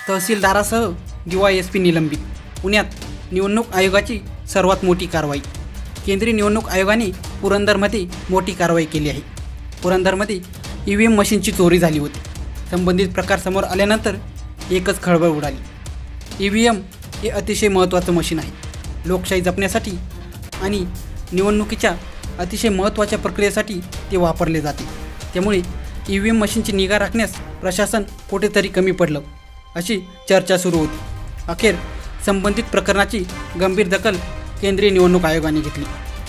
तहसीलदारासह DYSP निलंबित। पुण्यात निवडणूक आयोगाची सर्वात मोठी कारवाई। केंद्रीय निवडणूक आयोगाने पुरंदरमध्ये मोठी कारवाई केली आहे। पुरंदरमध्ये EVM मशीनची चोरी झाली होती। संबंधित प्रकार समोर आल्यानंतर एकच खळबळ उडाली। EVM हे अतिशय महत्त्वाचं मशीन आहे। लोकशाही जपण्यासाठी आणि निवडणुकीच्या अतिशय महत्त्वाच्या प्रक्रियेसाठी ते वापरले जाते। त्यामुळे EVM मशीनची निगा राखण्यास प्रशासन कुठेतरी कमी पडलं अशी चर्चा सुरू होती। अखेर संबंधित प्रकरणाची गंभीर दखल केंद्रीय निवडणूक आयोगाने घेतली।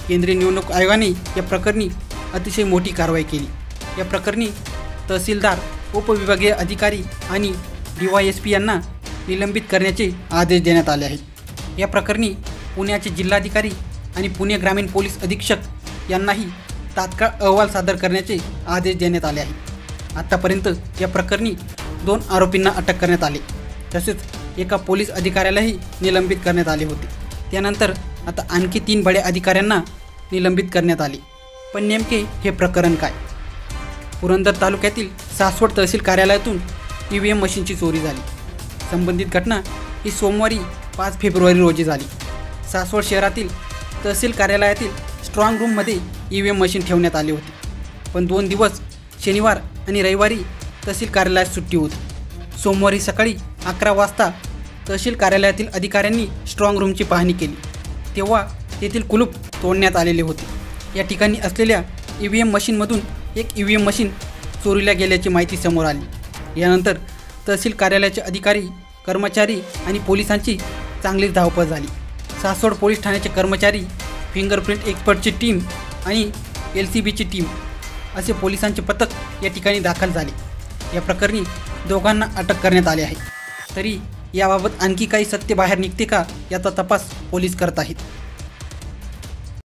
केंद्रीय निवडणूक आयोगाने या प्रकरणी अतिशय मोठी कारवाई केली। या प्रकरणी तहसीलदार, उपविभागीय अधिकारी आणि DYSP यांना निलंबित करण्याचे आदेश देण्यात आले आहेत। या प्रकरणी पुण्याचे जिल्हाधिकारी आणि पुणे ग्रामीण पोलीस अधीक्षक यांनाही तात्काळ अहवाल सादर करण्याचे आदेश देण्यात आले आहेत। आतापर्यंत या प्रकरणी 2 आरोपींना अटक करण्यात आली, तसेच एका पोलीस अधिकाऱ्यालाही निलंबित करण्यात आले होते। त्यानंतर आता आणखी 3 बड्या अधिकाऱ्यांना निलंबित करण्यात आले। पण नेमके हे प्रकरण काय? पुरंदर तालुक्यातील सासवड तहसील कार्यालयातून EVM मशीनची चोरी झाली। संबंधित घटना ही सोमवारी 5 फेब्रुवारी रोजी झाली। सासवड शहरातील तहसील कार्यालयातील स्ट्रॉंग रूममध्ये EVM मशीन ठेवण्यात आली होती, पण 2 दिवस शनिवार आणि रविवारी तहसील कार्यालयात सुट्टी होती। सोमवारी सकाळी 11 वाजता तहसील कार्यालयातील अधिकाऱ्यांनी स्ट्रॉंग रूमची पाहणी केली, तेव्हा तेथील कुलूप तोडण्यात आलेले होते। या ठिकाणी असलेल्या EVM मशीनमधून एक EVM मशीन चोरीला गेल्याची माहिती समोर आली। यानंतर तहसील कार्यालयाचे अधिकारी, कर्मचारी आणि पोलिसांची चांगलीच धावपळ झाली। सासवड पोलीस ठाण्याचे कर्मचारी, फिंगरप्रिंट एक्सपर्टची टीम आणि LCBची टीम असे पोलिसांचे पथक या ठिकाणी दाखल झाले। या प्रकरणी दोघांना अटक करण्यात आली आहे। तरी याबाबत आणखी काही सत्य बाहेर निघते का याचा तपास पोलीस करत आहेत।